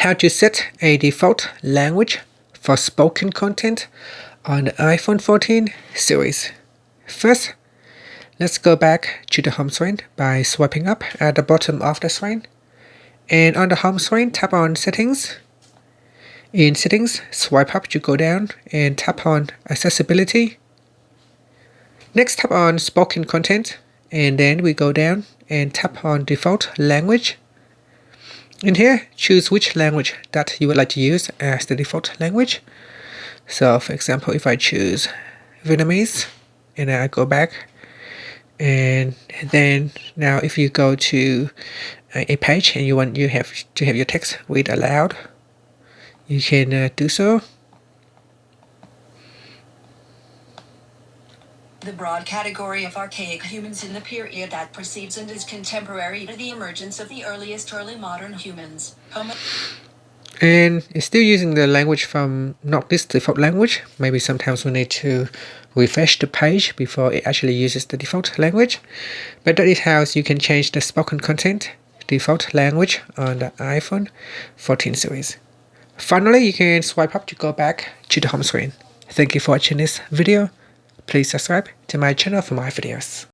how to set a default language for spoken content on the iPhone 14 series. First, let's go back to the home screen by swiping up at the bottom of the screen. And on the home screen, tap on Settings. In Settings, swipe up to go down and tap on Accessibility. Next, tap on Spoken Content, and then we go down and tap on Default Language. In here, choose which language that you would like to use as the default language. So for example, if I choose Vietnamese and then I go back, and then now if you go to a page and you have to have your text read aloud, you can do so. The broad category of archaic humans in the period that precedes and is contemporary to the emergence of the earliest early modern humans. And it's still using the language from not this default language. Maybe sometimes we need to refresh the page before it actually uses the default language. But that is how you can change the spoken content default language on the iPhone 14 series. Finally, you can swipe up to go back to the home screen. Thank you for watching this video. Please subscribe to my channel for more videos.